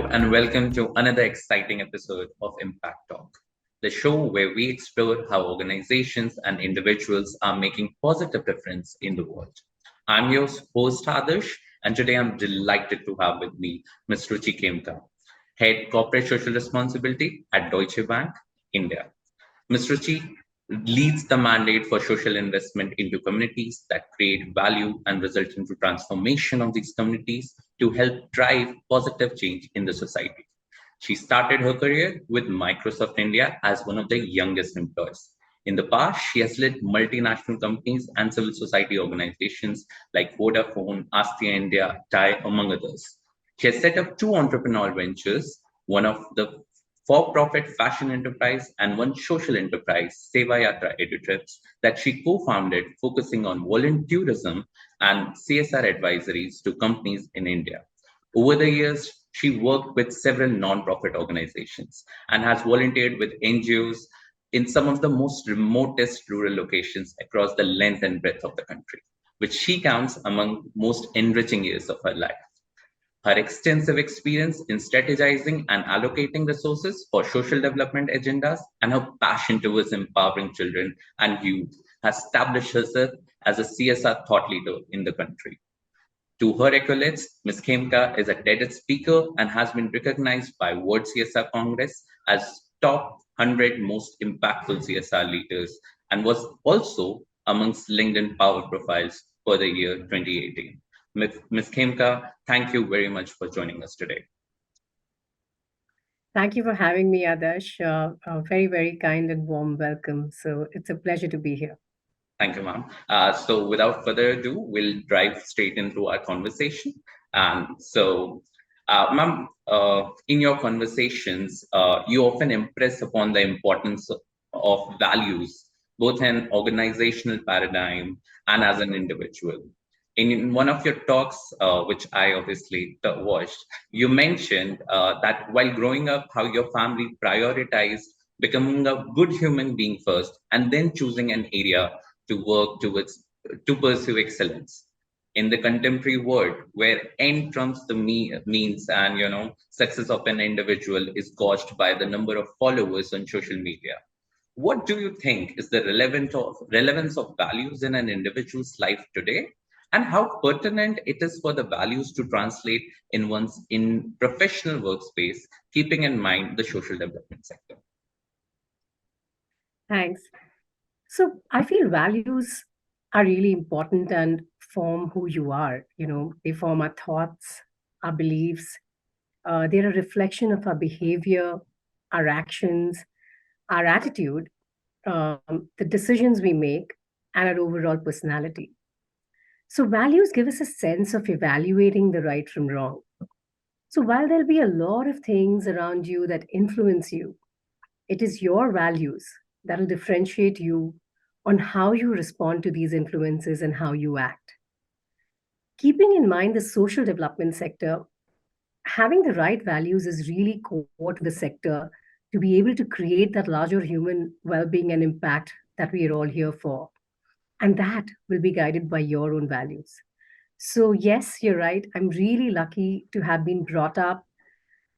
Hello and welcome to another exciting episode of Impact Talk, the show where we explore how organizations and individuals are making positive difference in the world. I'm your host Adarsh, and today I'm delighted to have with me Ms. Ruchi Khemka, Head Corporate Social Responsibility at Deutsche Bank, India. Ms. Ruchi leads the mandate for social investment into communities that create value and result into transformation of these communities to help drive positive change in the society. She started her career with Microsoft India as one of the youngest employees. In the past, she has led multinational companies and civil society organizations like Vodafone, Astia India, TIE, among others. She has set up two entrepreneurial ventures, one of the for-profit fashion enterprise and one social enterprise, SevaYatra Edutrips, that she co-founded, focusing on voluntourism and CSR advisories to companies in India. Over the years, she worked with several non-profit organizations and has volunteered with NGOs in some of the most remotest rural locations across the length and breadth of the country, which she counts among most enriching years of her life. Her extensive experience in strategizing and allocating resources for social development agendas and her passion towards empowering children and youth has established herself as a CSR thought leader in the country. To her accolades, Ms. Khemka is a TEDx speaker and has been recognized by World CSR Congress as top 100 most impactful CSR leaders and was also amongst LinkedIn Power Profiles for the year 2018. Ms. Khemka, thank you very much for joining us today. Thank you for having me, Adarsh. A very, very kind and warm welcome. So it's a pleasure to be here. Thank you, ma'am. So without further ado, we'll dive straight into our conversation. Ma'am, in your conversations, you often impress upon the importance of values, both in organizational paradigm and as an individual. In one of your talks, which I obviously watched, you mentioned that while growing up, how your family prioritized becoming a good human being first, and then choosing an area to work towards to pursue excellence. In the contemporary world, where end trumps the means, and success of an individual is gauged by the number of followers on social media. What do you think is the relevance of values in an individual's life today, and how pertinent it is for the values to translate in one's in professional workspace, keeping in mind the social development sector? Thanks. So I feel values are really important and form who you are. They form our thoughts, our beliefs. They're a reflection of our behavior, our actions, our attitude, the decisions we make, and our overall personality. So values give us a sense of evaluating the right from wrong. So while there'll be a lot of things around you that influence you, it is your values that'll differentiate you on how you respond to these influences and how you act. Keeping in mind the social development sector, having the right values is really core to the sector to be able to create that larger human well being and impact that we are all here for. And that will be guided by your own values. So, yes, you're right. I'm really lucky to have been brought up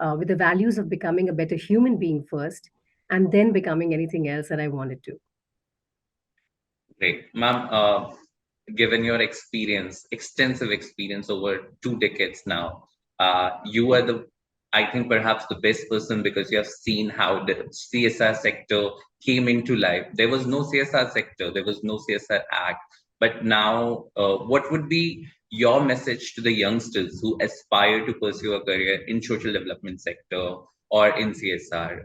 with the values of becoming a better human being first and then becoming anything else that I wanted to. Great. Ma'am, given your experience, extensive experience over 2 decades now, you are I think, perhaps the best person because you have seen how the CSR sector came into life. There was no CSR sector, there was no CSR Act. But now, what would be your message to the youngsters who aspire to pursue a career in social development sector or in CSR?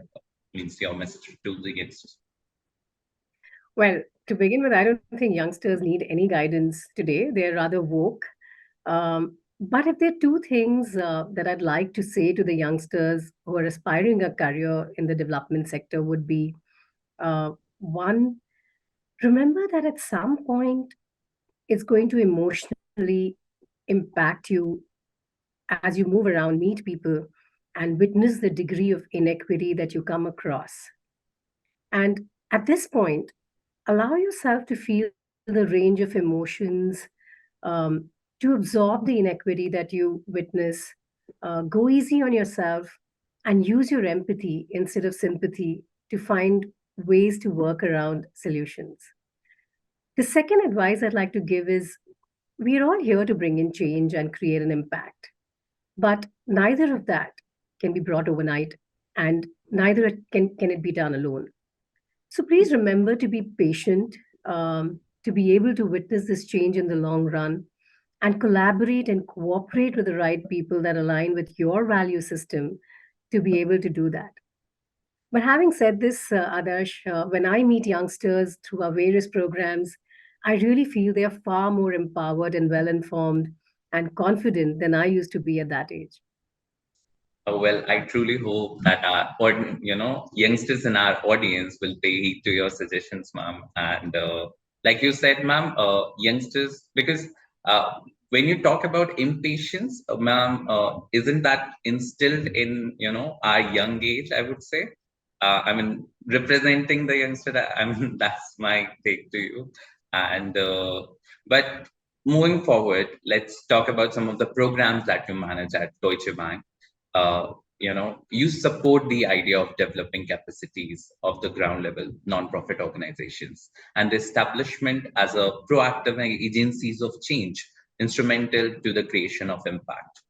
Means your message to the youngsters. Well, to begin with, I don't think youngsters need any guidance today. They're rather woke. But if there are two things that I'd like to say to the youngsters who are aspiring a career in the development sector would be one, remember that at some point it's going to emotionally impact you as you move around, meet people, and witness the degree of inequity that you come across. And at this point, allow yourself to feel the range of emotions, um, to absorb the inequity that you witness, Go easy on yourself and use your empathy instead of sympathy to find ways to work around solutions. The second advice I'd like to give is we are all here to bring in change and create an impact, but neither of that can be brought overnight, and neither can it be done alone. So please remember to be patient, to be able to witness this change in the long run, and collaborate and cooperate with the right people that align with your value system to be able to do that. But having said this, Adarsh, when I meet youngsters through our various programs, I really feel they are far more empowered and well informed and confident than I used to be at that age. Well, I truly hope that youngsters in our audience will pay heed to your suggestions, ma'am. And like you said, ma'am, youngsters, because when you talk about impatience, ma'am, isn't that instilled in, our young age, I would say? I mean, representing the youngster, I mean, that's my take to you. And, but moving forward, let's talk about some of the programs that you manage at Deutsche Bank. You support the idea of developing capacities of the ground level nonprofit organizations and the establishment as a proactive agencies of change instrumental to the creation of impact.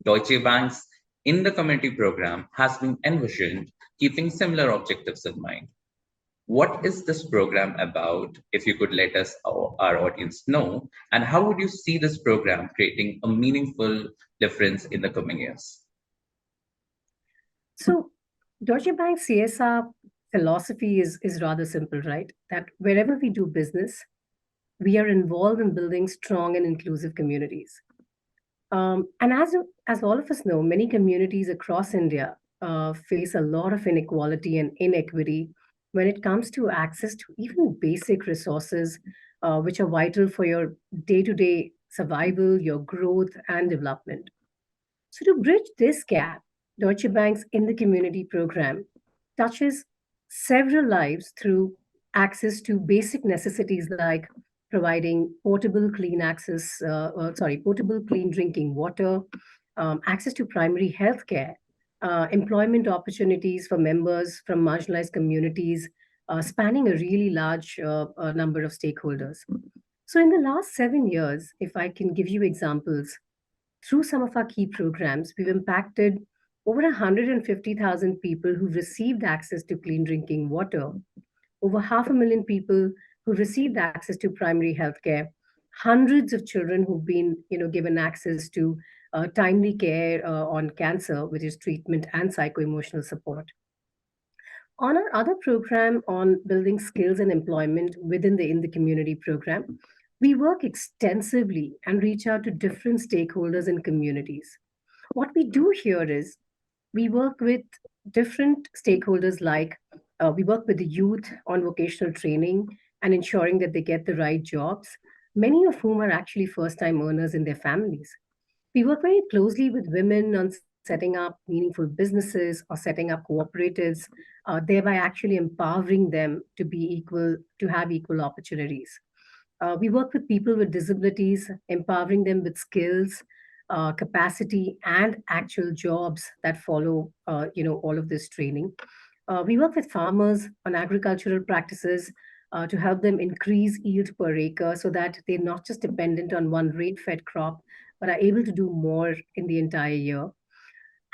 Deutsche Bank's in the community program has been envisioned keeping similar objectives in mind. What is this program about? If you could let us, our audience, know, and how would you see this program creating a meaningful difference in the coming years? So, Deutsche Bank CSR philosophy is rather simple, right? That wherever we do business, we are involved in building strong and inclusive communities. And as all of us know, many communities across India face a lot of inequality and inequity when it comes to access to even basic resources, which are vital for your day-to-day survival, your growth, and development. So, to bridge this gap, Deutsche Bank's In the Community program touches several lives through access to basic necessities like providing portable clean drinking water, access to primary health care, employment opportunities for members from marginalized communities, spanning a really large number of stakeholders. So, in the last 7 years, if I can give you examples, through some of our key programs, we've impacted over 150,000 people who've received access to clean drinking water, over 500,000 people who've received access to primary health care, hundreds of children who've been given access to timely care on cancer, which is treatment and psycho-emotional support. On our other program on building skills and employment within the In the Community program, we work extensively and reach out to different stakeholders and communities. What we do here is we work with different stakeholders, like we work with the youth on vocational training and ensuring that they get the right jobs, many of whom are actually first time earners in their families. We work very closely with women on setting up meaningful businesses or setting up cooperatives, thereby actually empowering them to be equal, to have equal opportunities. We work with people with disabilities, empowering them with skills, capacity, and actual jobs that follow, all of this training. We work with farmers on agricultural practices to help them increase yield per acre so that they're not just dependent on one rain-fed crop, but are able to do more in the entire year.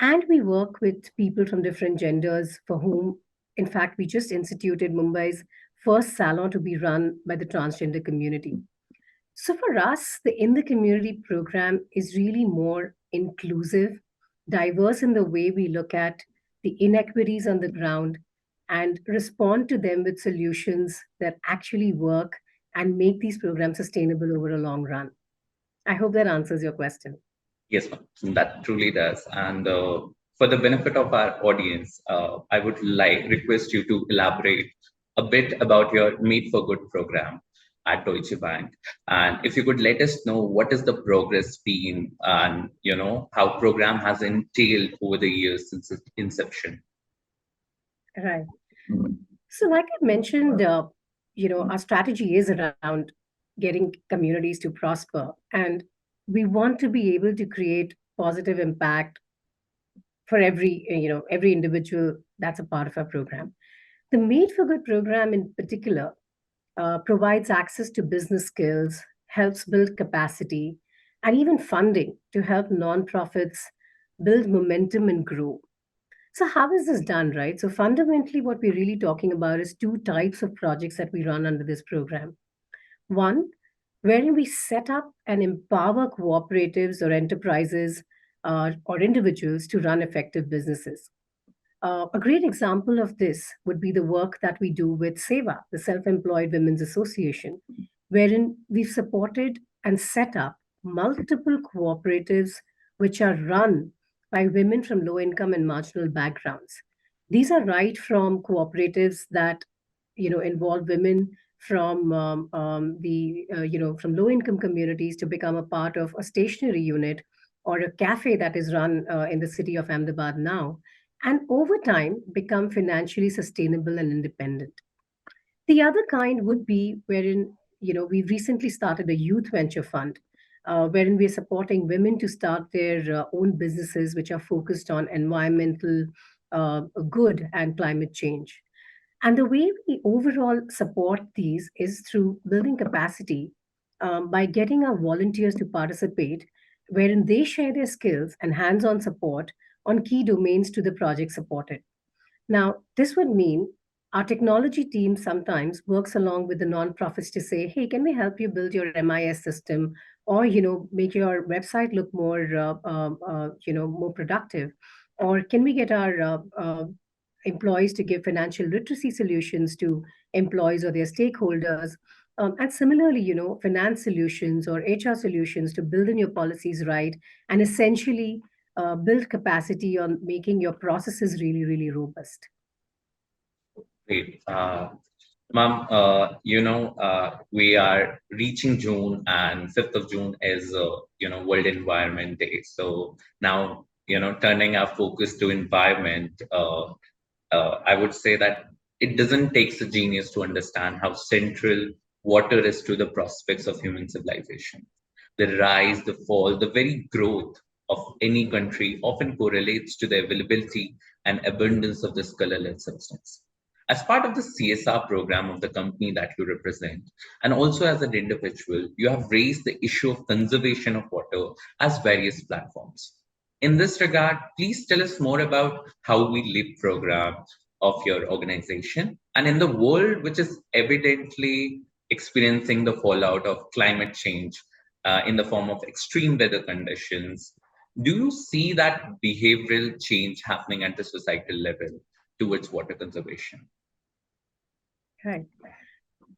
And we work with people from different genders for whom, in fact, we just instituted Mumbai's first salon to be run by the transgender community. So for us, the In the Community program is really more inclusive, diverse in the way we look at the inequities on the ground and respond to them with solutions that actually work and make these programs sustainable over a long run. I hope that answers your question. Yes, ma'am, that truly does. And for the benefit of our audience, I would like request you to elaborate a bit about your Meet for Good program at Deutsche Bank, and if you could let us know what is the progress been, and how program has entailed over the years since its inception. Right. So, like I mentioned, our strategy is around getting communities to prosper, and we want to be able to create positive impact for every, every individual that's a part of our program. The Made for Good program in particular provides access to business skills, helps build capacity, and even funding to help nonprofits build momentum and grow. So, how is this done, right? So, fundamentally, what we're really talking about is two types of projects that we run under this program. One, wherein we set up and empower cooperatives or enterprises or individuals to run effective businesses. A great example of this would be the work that we do with SEVA, the Self Employed Women's Association, wherein we've supported and set up multiple cooperatives which are run by women from low income and marginal backgrounds. These are right from cooperatives that involve women from the from low income communities to become a part of a stationery unit or a cafe that is run in the city of Ahmedabad now, and over time become financially sustainable and independent. The other kind would be wherein, we've recently started a youth venture fund, wherein we're supporting women to start their own businesses which are focused on environmental good and climate change. And the way we overall support these is through building capacity by getting our volunteers to participate, wherein they share their skills and hands on support on key domains to the project supported. Now, this would mean our technology team sometimes works along with the nonprofits to say, hey, can we help you build your MIS system or, make your website look more, more productive? Or can we get our employees to give financial literacy solutions to employees or their stakeholders? And similarly, finance solutions or HR solutions to build in your policies right and essentially build capacity on making your processes really, really robust. Great. Ma'am, we are reaching June, and 5th of June is, World Environment Day. So now, turning our focus to environment, I would say that it doesn't take a genius to understand how central water is to the prospects of human civilization. The rise, the fall, the very growth of any country often correlates to the availability and abundance of this colorless substance. As part of the CSR program of the company that you represent, and also as an individual, you have raised the issue of conservation of water as various platforms. In this regard, please tell us more about how we live program of your organization. And in the world which is evidently experiencing the fallout of climate change in the form of extreme weather conditions, do you see that behavioral change happening at the societal level towards water conservation? Right.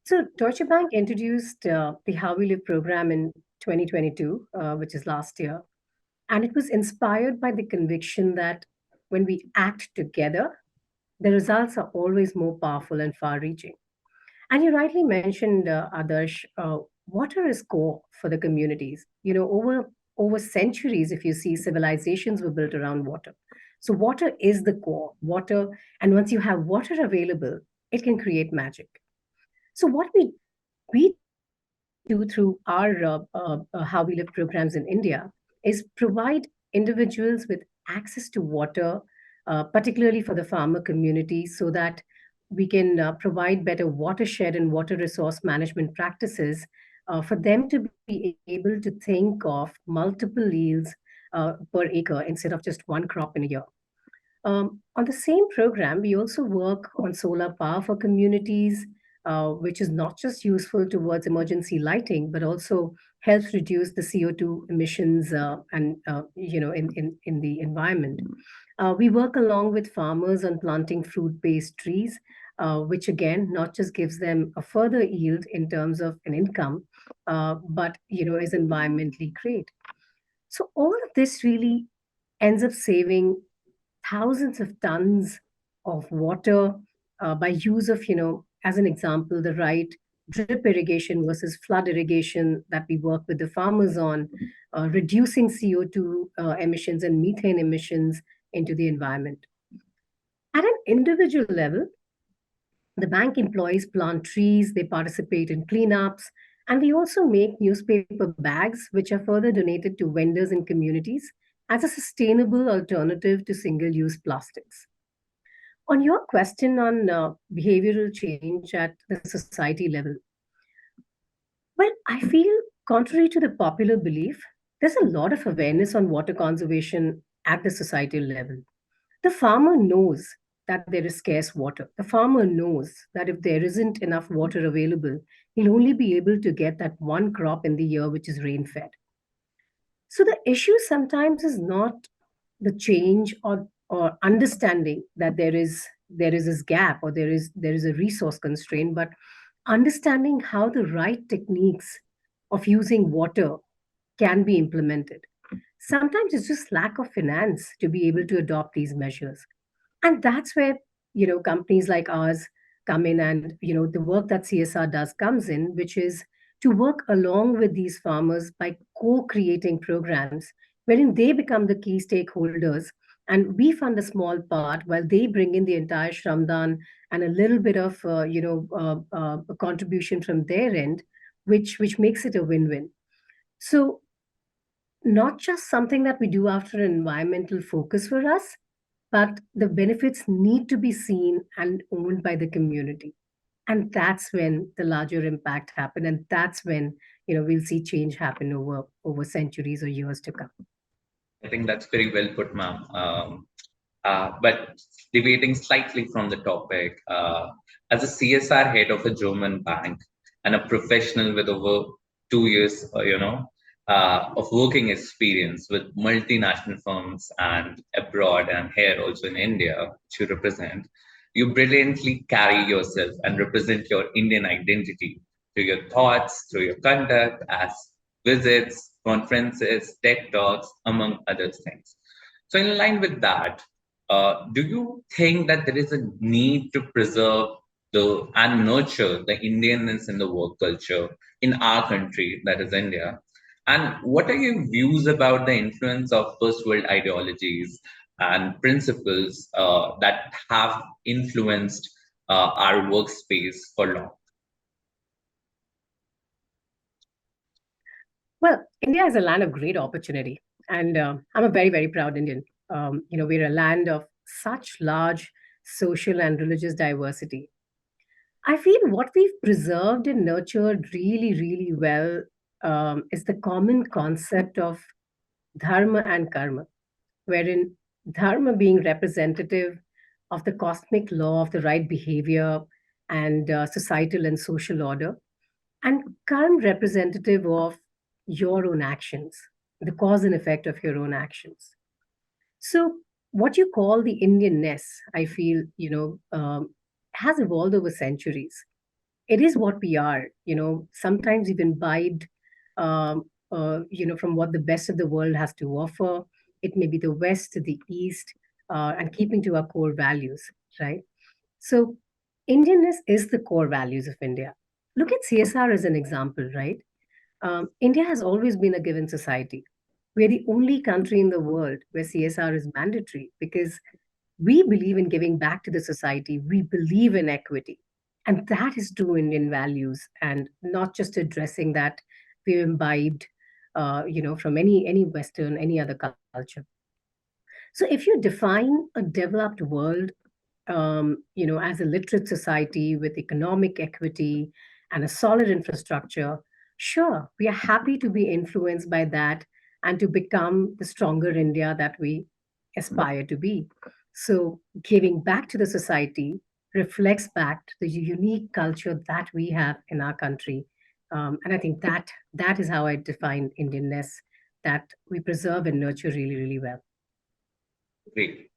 So Deutsche Bank introduced the How We Live program in 2022, which is last year. And it was inspired by the conviction that when we act together, the results are always more powerful and far reaching. And you rightly mentioned, Adarsh, water is core for the communities. Over centuries, if you see, civilizations were built around water. So water is the core. Water, and once you have water available, it can create magic. So what we do through our How We Live programs in India is provide individuals with access to water, particularly for the farmer community, so that we can provide better watershed and water resource management practices for them to be able to think of multiple yields per acre instead of just one crop in a year. On the same program, we also work on solar power for communities, which is not just useful towards emergency lighting, but also helps reduce the CO2 emissions and in the environment. We work along with farmers on planting fruit-based trees, which again not just gives them a further yield in terms of an income, but is environmentally great. So all of this really ends up saving thousands of tons of water by use of, as an example, the right drip irrigation versus flood irrigation that we work with the farmers on, reducing CO2 emissions and methane emissions into the environment. At an individual level, the bank employees plant trees, they participate in cleanups, and we also make newspaper bags, which are further donated to vendors in communities as a sustainable alternative to single use plastics. On your question on behavioral change at the society level, well, I feel, contrary to the popular belief, there's a lot of awareness on water conservation at the societal level. The farmer knows that there is scarce water. The farmer knows that if there isn't enough water available, he'll only be able to get that one crop in the year, which is rain fed. So the issue sometimes is not the change or understanding that there is this gap, or there is a resource constraint, but understanding how the right techniques of using water can be implemented. Sometimes it's just lack of finance to be able to adopt these measures. And that's where, companies like ours come in, and the work that CSR does comes in, which is to work along with these farmers by co-creating programs wherein they become the key stakeholders, and we fund a small part while they bring in the entire shramdan and a little bit of a contribution from their end, which makes it a win-win. So not just something that we do after an environmental focus for us, but the benefits need to be seen and owned by the community. And that's when the larger impact happen, and that's when we'll see change happen over centuries or years to come. I think that's very well put, ma'am. But deviating slightly from the topic, as a CSR head of a German bank and a professional with over 2 years, of working experience with multinational firms and abroad and here also in India, which you represent, you brilliantly carry yourself and represent your Indian identity through your thoughts, through your conduct, as visits, conferences, tech talks, among other things. So, in line with that, do you think that there is a need to preserve the and nurture the Indianness in the work culture in our country, that is India? And what are your views about the influence of first world ideologies and principles that have influenced our workspace for long? Well, India is a land of great opportunity, and I'm a very, very proud Indian. We're a land of such large social and religious diversity. I feel what we've preserved and nurtured really, really well is the common concept of dharma and karma, wherein dharma being representative of the cosmic law of the right behavior and societal and social order, and karma representative of your own actions, the cause and effect of your own actions. So, what you call the Indianness, I feel, has evolved over centuries. It is what we are. Sometimes we've imbibed from what the best of the world has to offer. It may be the west, the east, and keeping to our core values, right? So Indianness is the core values of India. Look at CSR as an example, right? India has always been a given society. We're the only country in the world where CSR is mandatory because we believe in giving back to the society. We believe in equity. And that is true Indian values, and not just addressing that we've imbibed, from any Western, any other culture. So if you define a developed world, as a literate society with economic equity and a solid infrastructure, sure, we are happy to be influenced by that and to become the stronger India that we aspire to be. So, giving back to the society reflects back to the unique culture that we have in our country. And I think that is how I define Indianness, that we preserve and nurture really, really well. Great.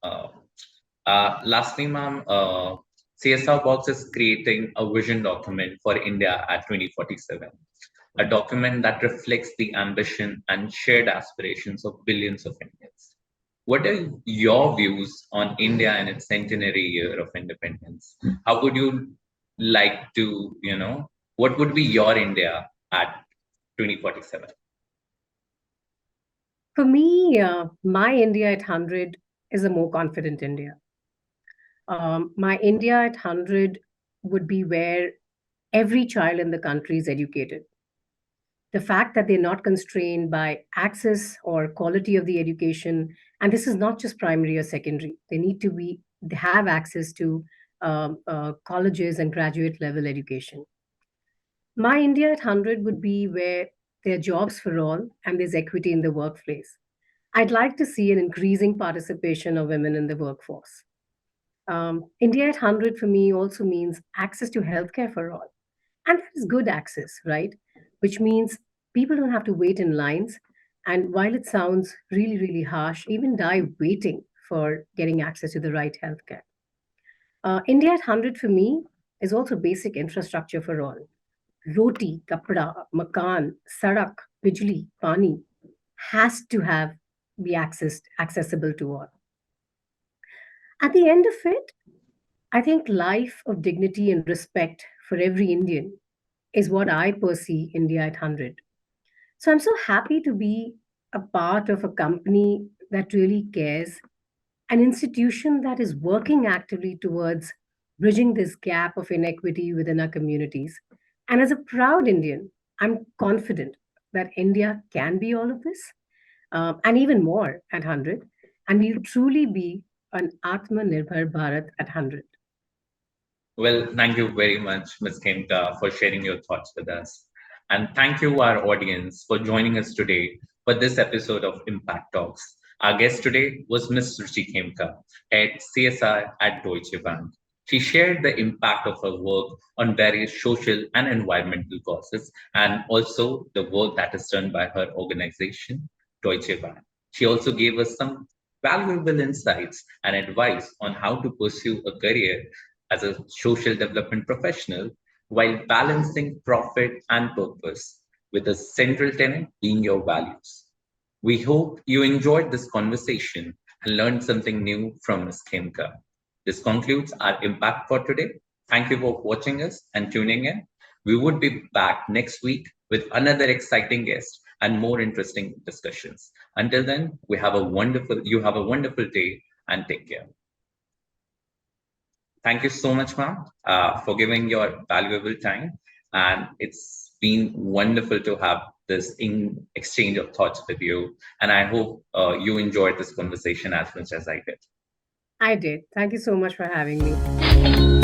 Lastly, ma'am, CSR Box is creating a vision document for India at 2047, a document that reflects the ambition and shared aspirations of billions of Indians. What are your views on India and its centenary year of independence? How would you like to, what would be your India at 2047? For me, my India at 100 is a more confident India. My India at 100 would be where every child in the country is educated. The fact that they're not constrained by access or quality of the education, and this is not just primary or secondary. They have access to colleges and graduate level education. My India at 100 would be where there are jobs for all and there's equity in the workplace. I'd like to see an increasing participation of women in the workforce. India at 100 for me also means access to healthcare for all. And that is good access, right? Which means people don't have to wait in lines. And while it sounds really, really harsh, even die waiting for getting access to the right healthcare. India at 100 for me is also basic infrastructure for all. Roti, kapda, makan, sadak, bijli, pani has to have be accessible to all. At the end of it, I think life of dignity and respect for every Indian is what I perceive India at 100. So I'm so happy to be a part of a company that really cares, an institution that is working actively towards bridging this gap of inequity within our communities. And as a proud Indian, I'm confident that India can be all of this and even more at 100. And we'll truly be an Atmanirbhar Bharat at 100. Well, thank you very much, Ms. Khemka, for sharing your thoughts with us. And thank you, our audience, for joining us today for this episode of Impact Talks. Our guest today was Ms. Ruchi Khemka, Head CSR at Deutsche Bank. She shared the impact of her work on various social and environmental causes and also the work that is done by her organization, Deutsche Bank. She also gave us some valuable insights and advice on how to pursue a career as a social development professional while balancing profit and purpose, with a central tenet being your values. We hope you enjoyed this conversation and learned something new from Ms. Khemka. This concludes our impact for today. Thank you for watching us and tuning in. We would be back next week with another exciting guest and more interesting discussions. Until then, you have a wonderful day and take care. Thank you so much, ma'am, for giving your valuable time. And it's been wonderful to have this exchange of thoughts with you. And I hope you enjoyed this conversation as much as I did. I did. Thank you so much for having me.